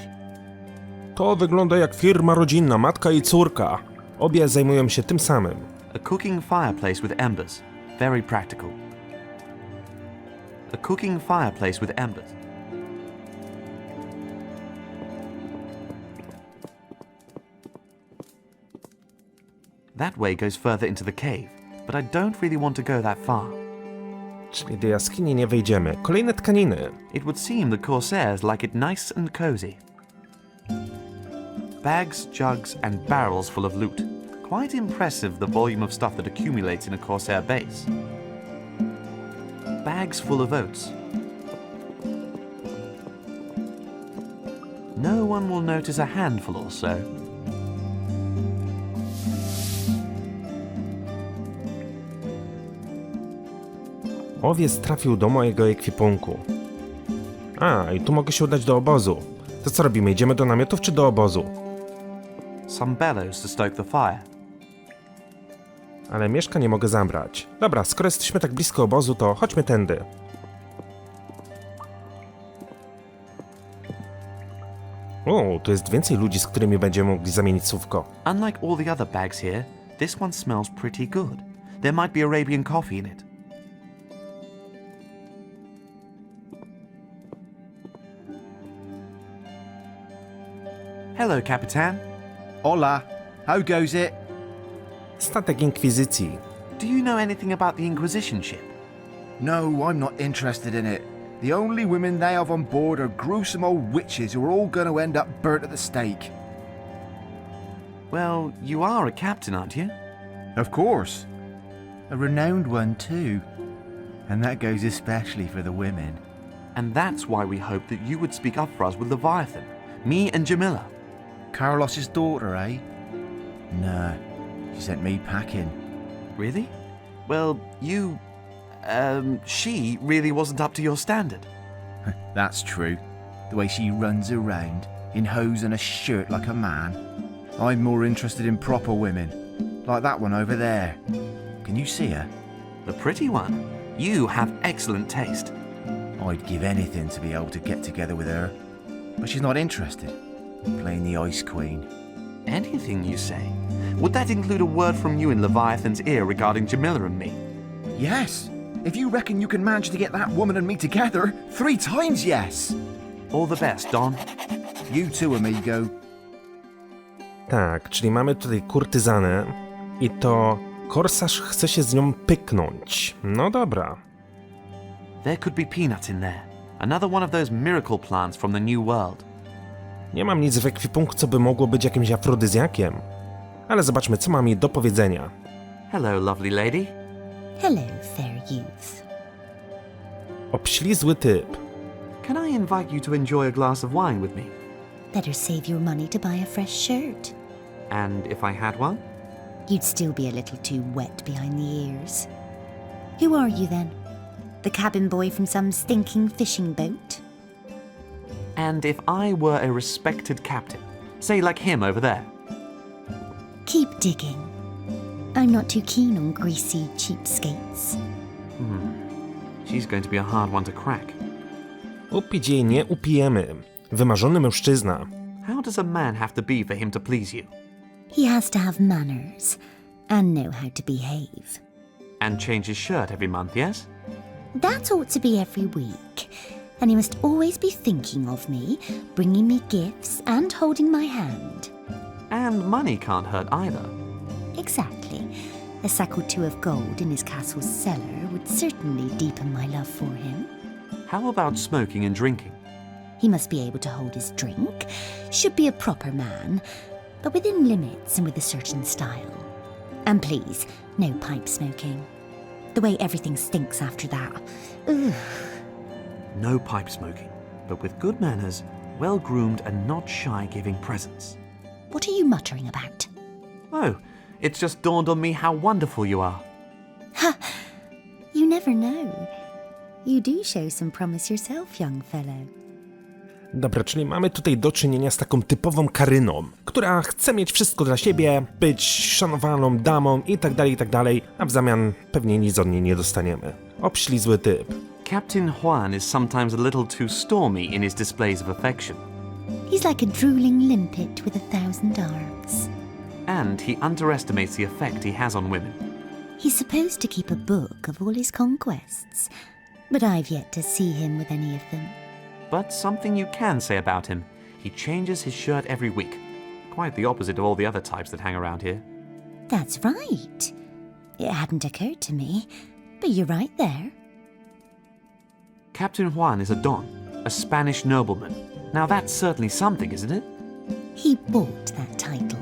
A: To wygląda jak firma rodzinna, matka i córka. Obie zajmują się tym samym.
B: A cooking fireplace with embers. Very practical. A cooking fireplace with embers. That way goes further into the cave, but I don't really want to go that far.
A: Czyli do jaskini nie wejdziemy. Kolejne tkaniny.
B: It would seem the corsairs like it nice and cozy. Bags, jugs, and barrels full of loot. Quite impressive, the volume of stuff that accumulates in a corsair base. Bags full of oats. No one will notice a handful or so.
A: Owiec trafił do mojego ekwipunku. A, i tu mogę się udać do obozu. To co robimy? Idziemy do namiotów czy do obozu?
B: Some bellows to stoke the fire.
A: Ale mieszka nie mogę zabrać. Dobra, skoro jesteśmy tak blisko obozu, to chodźmy tędy. O, tu jest więcej ludzi, z którymi będziemy mogli zamienić słówko.
B: Unlike all the other bags here, this one smells pretty good. There might be Arabian coffee in it. Hello, Capitan.
J: Hola, how goes it?
A: Statek Inkwizycji.
B: Do you know anything about the Inquisition ship?
J: No, I'm not interested in it. The only women they have on board are gruesome old witches who are all going to end up burnt at the stake.
B: Well, you are a captain, aren't you?
J: Of course. A renowned one too. And that goes especially for the women.
B: And that's why we hoped that you would speak up for us with Leviathan, me and Jamila.
J: Carlos's daughter, eh? Nah, she sent me packing.
B: Really? Well, she really wasn't up to your standard.
J: That's true. The way she runs around, in hose and a shirt like a man. I'm more interested in proper women, like that one over there. Can you see her?
B: The pretty one. You have excellent taste.
J: I'd give anything to be able to get together with her. But she's not interested. Playing the Ice Queen.
B: Anything you say. Would that include a word from you in Leviathan's ear regarding Jamila and me?
J: Yes. If you reckon you can manage to get that woman and me together, 3 times yes.
B: All the best, Don.
J: You too, amigo.
A: Tak, czyli mamy tutaj kurtyzanę i to korsarz chce się z nią pyknąć. No dobra.
B: There could be peanuts in there. Another one of those miracle plants from the New World.
A: Nie mam nic w ekwipunku, co by mogło być jakimś afrodyzjakiem. Ale zobaczmy, co mam jej do powiedzenia.
B: Hello, lovely lady.
K: Hello, fair youth.
A: Obślizły typ.
B: Can I invite you to enjoy a glass of wine with me?
K: Better save your money to buy a fresh shirt.
B: And if I had one?
K: You'd still be a little too wet behind the ears. Who are you then? The cabin boy from some stinking fishing boat?
B: And if I were a respected captain, say like him over there?
K: Keep digging. I'm not too keen on greasy cheapskates.
B: She's going to be a hard one to crack.
A: Upić jej nie upijemy. Wymarzony mężczyzna.
B: How does a man have to be for him to please you?
K: He has to have manners and know how to behave.
B: And change his shirt every month, yes?
K: That ought to be every week. And he must always be thinking of me, bringing me gifts and holding my hand.
B: And money can't hurt either.
K: Exactly. A sack or two of gold in his castle's cellar would certainly deepen my love for him.
B: How about smoking and drinking?
K: He must be able to hold his drink, should be a proper man, but within limits and with a certain style. And please, no pipe smoking. The way everything stinks after that. Ugh.
B: No pipe smoking, but with good manners, well-groomed and not shy giving presents.
K: What are you muttering about?
B: Oh, it's just dawned on me how wonderful you are.
K: Ha! You never know. You do show some promise yourself, young fellow.
A: Dobra, czyli mamy tutaj do czynienia z taką typową Karyną, która chce mieć wszystko dla siebie, być szanowaną damą i tak dalej, a w zamian pewnie nic od niej nie dostaniemy. Obślizły typ.
B: Captain Juan is sometimes a little too stormy in his displays of affection.
K: He's like a drooling limpet with 1,000 arms.
B: And he underestimates the effect he has on women.
K: He's supposed to keep a book of all his conquests, but I've yet to see him with any of them.
B: But something you can say about him, he changes his shirt every week. Quite the opposite of all the other types that hang around here.
K: That's right. It hadn't occurred to me, but you're right there.
B: Captain Juan is a Don, a Spanish nobleman. Now that's certainly something, isn't it?
K: He bought that title.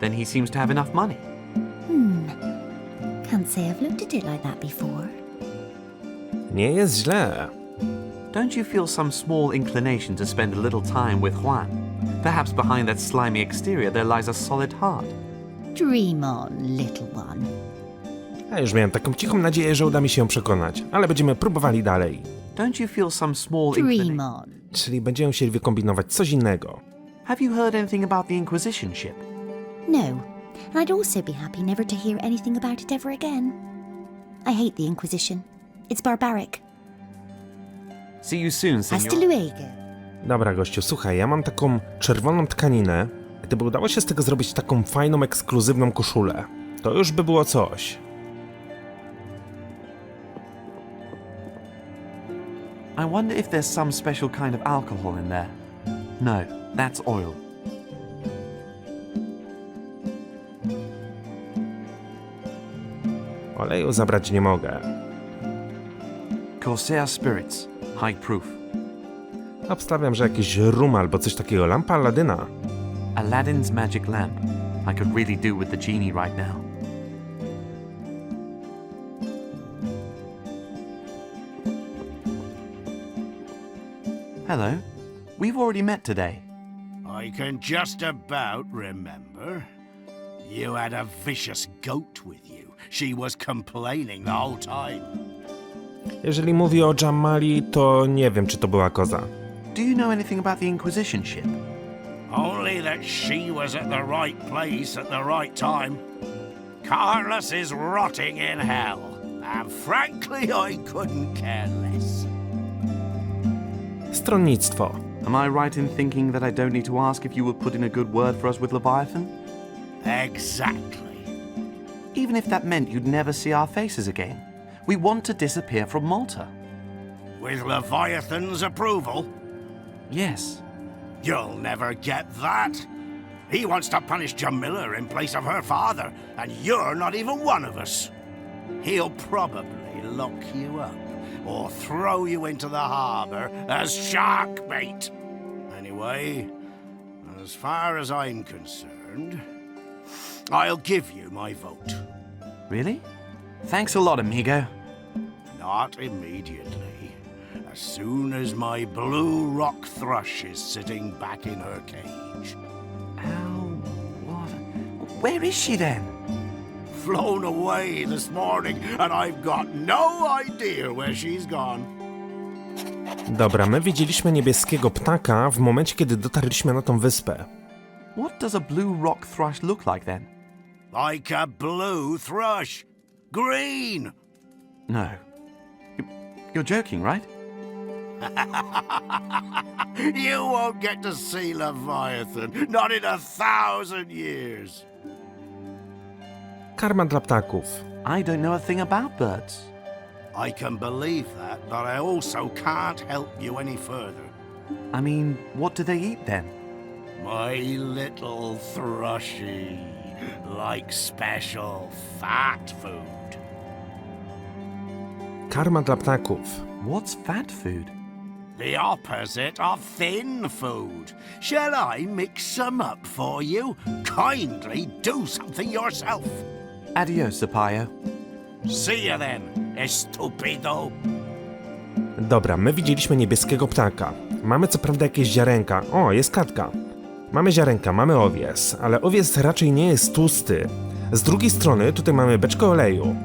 B: Then he seems to have enough money.
K: Can't say I've looked at it like that before.
A: Nie jest źle.
B: Don't you feel some small inclination to spend a little time with Juan? Perhaps behind that slimy exterior there lies a solid heart.
K: Dream on, little one.
A: Ja już miałem taką cichą nadzieję, że uda mi się ją przekonać, ale będziemy próbowali dalej.
B: Don't you feel some small
K: Dream
B: inclination?
K: on.
A: Czyli będziemy musieli wykombinować coś innego.
B: Have you heard anything about the Inquisition ship?
K: No, and I'd also be happy never to hear anything about it ever again. I hate the Inquisition. It's barbaric.
B: See you soon,
K: Hasta
B: senor.
K: luego.
A: Dobra, gościu, słuchaj, ja mam taką czerwoną tkaninę. Gdyby udało się z tego zrobić taką fajną, ekskluzywną koszulę, to już by było coś.
B: I wonder if there's some special kind of alcohol in there. No, that's oil.
A: Oleju zabrać nie mogę.
B: Corsair spirits, high proof.
A: Obstawiam, że jakiś rum albo coś takiego. Lampa Aladyna.
B: Aladdin's magic lamp. I could really do with the genie right now. Hello. We've already met today.
E: I can just about remember. You had a vicious goat with you. She was complaining the whole time.
A: Jeżeli mówi o Jamali, to nie wiem, czy to była koza.
B: Do you know anything about the Inquisition ship?
E: Only that she was at the right place at the right time. Carlos is rotting in hell, and frankly I couldn't care less.
A: Stronnictwo.
B: Am I right in thinking that I don't need to ask if you would put in a good word for us with Leviathan?
E: Exactly.
B: Even if that meant you'd never see our faces again. We want to disappear from Malta.
E: With Leviathan's approval?
B: Yes.
E: You'll never get that. He wants to punish Jamila in place of her father, and you're not even one of us. He'll probably lock you up or throw you into the harbor as shark bait. Anyway, as far as I'm concerned, I'll give you my vote.
B: Really? Thanks a lot, amigo.
E: Not immediately. As soon as my blue rock thrush is sitting back in her cage.
B: What? Where is she then?
E: Flown away this morning, and I've got no idea where she's gone.
A: Dobra, my widzieliśmy niebieskiego ptaka w momencie, kiedy dotarliśmy na tą wyspę.
B: What does a blue rock thrush look like then?
E: Like a blue thrush. Green!
B: No. You're joking, right?
E: You won't get to see Leviathan, not in 1,000 years.
A: Karma dla ptaków.
B: I don't know a thing about birds.
E: I can believe that, but I also can't help you any further.
B: I mean, what do they eat then?
E: My little thrushy, like special fat food.
A: Karma dla ptaków.
B: What's fat food?
E: The opposite of thin food. Shall I mix some up for you? Kindly do something yourself.
B: Adios, Sapaio.
E: See you then, estupido.
A: Dobra, my widzieliśmy niebieskiego ptaka. Mamy co prawda jakieś ziarenka. O, jest katka. Mamy ziarenka, mamy owies, ale owies raczej nie jest tłusty. Z drugiej strony tutaj mamy beczkę oleju.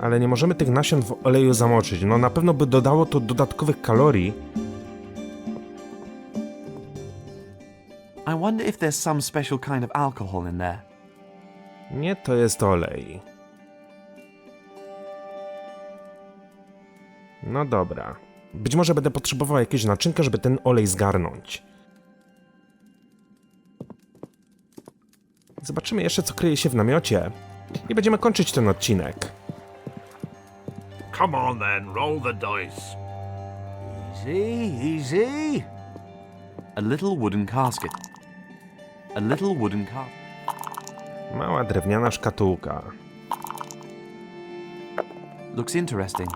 A: Ale nie możemy tych nasion w oleju zamoczyć. No na pewno by dodało to dodatkowych kalorii.
B: I wonder if there's some special kind of alcohol in there.
A: Nie, to jest olej. No dobra. Być może będę potrzebował jakieś naczynka, żeby ten olej zgarnąć. Zobaczymy jeszcze, co kryje się w namiocie. I będziemy kończyć ten odcinek.
G: Come on then, roll the dice.
F: Easy, easy.
B: A little wooden casket. A little wooden casket.
A: Mała drewniana szkatułka.
B: Looks interesting.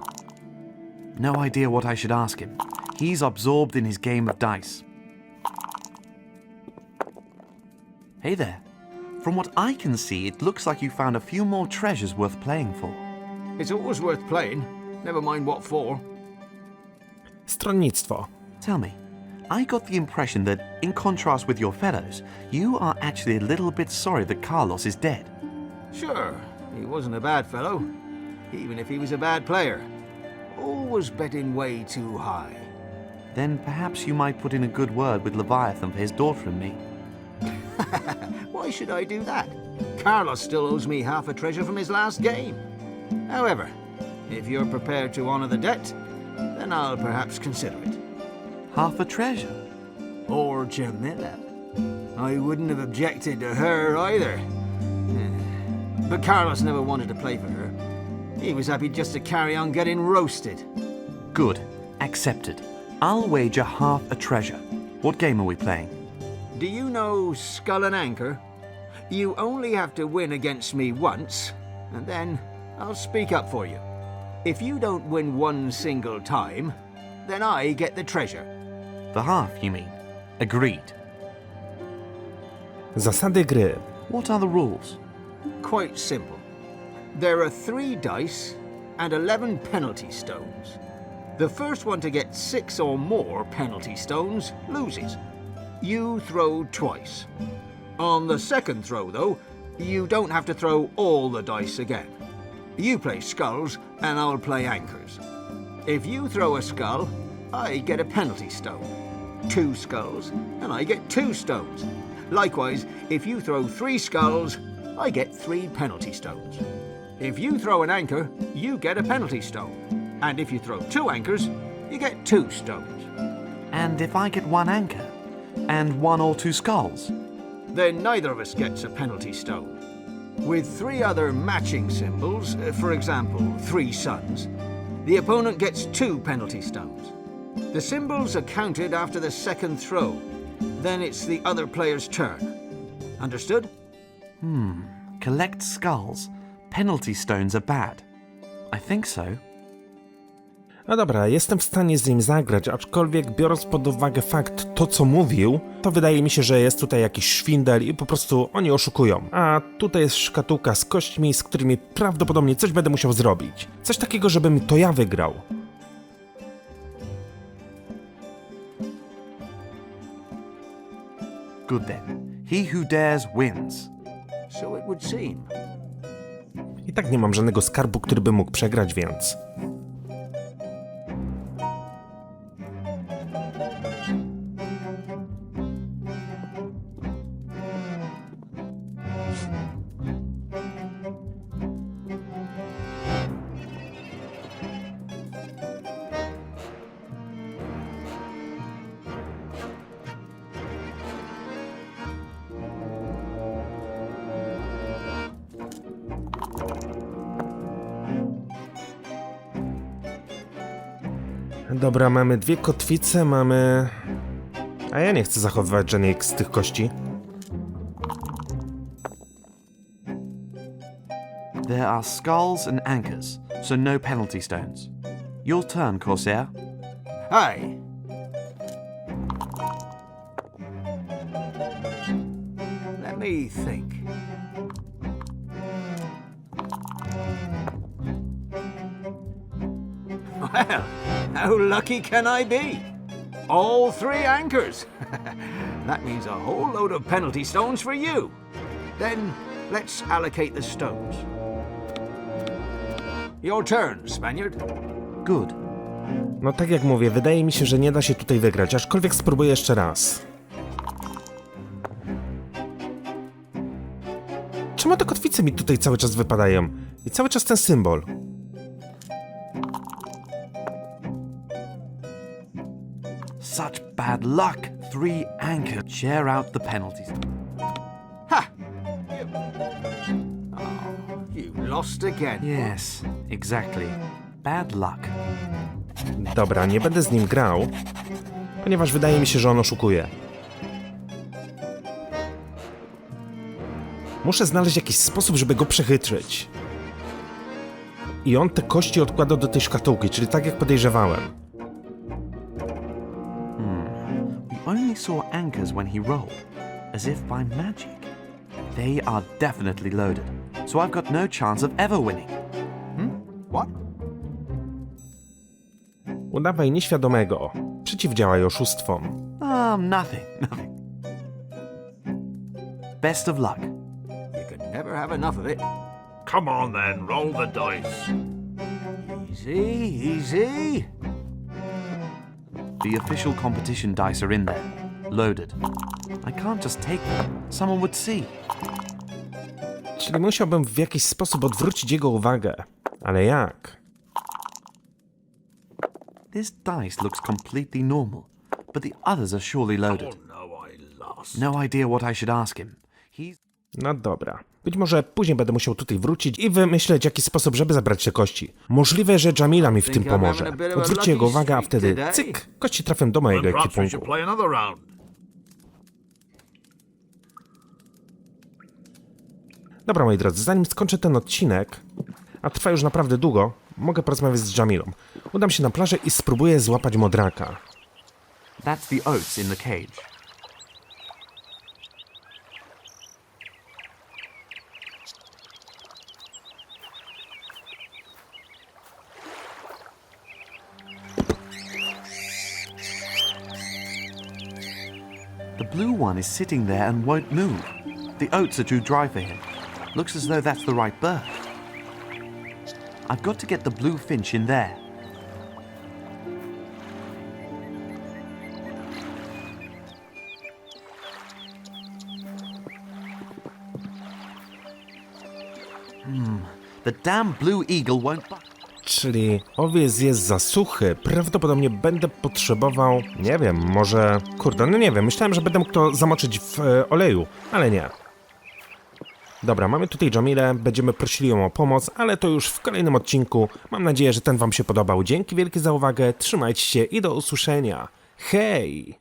B: No idea what I should ask him. He's absorbed in his game of dice. Hey there. From what I can see, it looks like you found a few more treasures worth playing for.
F: It's always worth playing. Never mind what for.
A: Stronnictwo.
B: Tell me, I got the impression that, in contrast with your fellows, you are actually a little bit sorry that Carlos is dead.
F: Sure, he wasn't a bad fellow, even if he was a bad player. Always betting way too high.
B: Then perhaps you might put in a good word with Leviathan for his daughter and me.
F: Why should I do that? Carlos still owes me half a treasure from his last game. However, if you're prepared to honor the debt, then I'll perhaps consider it.
B: Half a treasure?
F: Or Jamila. I wouldn't have objected to her either. But Carlos never wanted to play for her. He was happy just to carry on getting roasted.
B: Good. Accepted. I'll wager half a treasure. What game are we playing?
F: Do you know Skull and Anchor? You only have to win against me once, and then I'll speak up for you. If you don't win one single time, then I get the treasure.
B: The half, you mean? Agreed.
A: Zasady gry.
B: What are the rules?
F: Quite simple. There are 3 dice and 11 penalty stones. The first one to get 6 or more penalty stones loses. You throw twice. On the second throw, though, you don't have to throw all the dice again. You play skulls, and I'll play anchors. If you throw a skull, I get a penalty stone. 2 skulls, and I get 2 stones. Likewise, if you throw 3 skulls, I get 3 penalty stones. If you throw an anchor, you get a penalty stone. And if you throw 2 anchors, you get 2 stones.
B: And if I get 1 anchor? And 1 or 2 skulls?
F: Then neither of us gets a penalty stone. With 3 other matching symbols, for example, 3 suns, the opponent gets 2 penalty stones. The symbols are counted after the second throw. Then it's the other player's turn. Understood?
B: Collect skulls. Penalty stones are bad. I think so.
A: No dobra, jestem w stanie z nim zagrać, aczkolwiek biorąc pod uwagę fakt to, co mówił, to wydaje mi się, że jest tutaj jakiś szwindel i po prostu oni oszukują. A tutaj jest szkatułka z kośćmi, z którymi prawdopodobnie coś będę musiał zrobić. Coś takiego, żebym to ja wygrał.
B: Good then. He who dares wins.
F: So it would seem.
A: I tak nie mam żadnego skarbu, który by mógł przegrać, więc... Dobra, mamy 2 kotwice, mamy... A ja nie chcę zachowywać żadnej z tych kości.
B: There are skulls and anchors, so no penalty stones. Your turn, Corsair.
F: Hi. Let me think. Well, how lucky can I be? All 3 anchors. That means a whole load of penalty stones for you. Then let's allocate the stones. Your turn, Spaniard.
B: Good.
A: No tak jak mówię, wydaje mi się, że nie da się tutaj wygrać, aczkolwiek spróbuję jeszcze raz. Czemu te kotwice mi tutaj cały czas wypadają? I cały czas ten symbol.
B: Such bad luck. 3 anchors. Share out the penalties.
F: Ha! You lost again.
B: Yes, exactly. Bad luck.
A: Dobra, nie będę z nim grał, ponieważ wydaje mi się, że on oszukuje. Muszę znaleźć jakiś sposób, żeby go przechytrzyć. I on te kości odkłada do tej szkatułki, czyli tak jak podejrzewałem.
B: We only saw anchors when he rolled, as if by magic. They are definitely loaded, so I've got no chance of ever winning.
F: What?
A: Udawaj nieświadomego. Przeciwdziałaj oszustwom.
B: Nothing. Best of luck.
F: You can never have enough of it.
G: Come on then, roll the dice.
F: Easy, easy.
B: The official competition dice are in there, loaded. I can't just take them. Someone would see.
A: Czyli musiałbym w jakiś sposób odwrócić jego uwagę. Ale jak?
B: This dice looks completely normal, but the others are surely loaded.
G: No, I lost.
B: No idea what I should ask him. He's...
A: No dobra. Być może później będę musiał tutaj wrócić i wymyśleć jakiś sposób, żeby zabrać te kości. Możliwe, że Jamila mi w tym pomoże. Odwróćcie jego uwagę, a wtedy cyk, kości trafią do mojego
G: Perhaps we should
A: ekwipunku.
G: play another round.
A: Dobra, moi drodzy, zanim skończę ten odcinek, a trwa już naprawdę długo, mogę porozmawiać z Jamilą. Udam się na plażę i spróbuję złapać modraka.
B: That's the oats in the cage. The blue one is sitting there and won't move. The oats are too dry for him. Looks as though that's the right bird. I've got to get the blue finch in there. The damn blue eagle won't bite.
A: Czyli owiec jest za suchy. Prawdopodobnie będę potrzebował, nie wiem, może... Kurde, no nie wiem, myślałem, że będę mógł to zamoczyć w oleju, ale nie. Dobra, mamy tutaj Jamilę, będziemy prosili ją o pomoc, ale to już w kolejnym odcinku. Mam nadzieję, że ten wam się podobał. Dzięki wielkie za uwagę, trzymajcie się i do usłyszenia. Hej!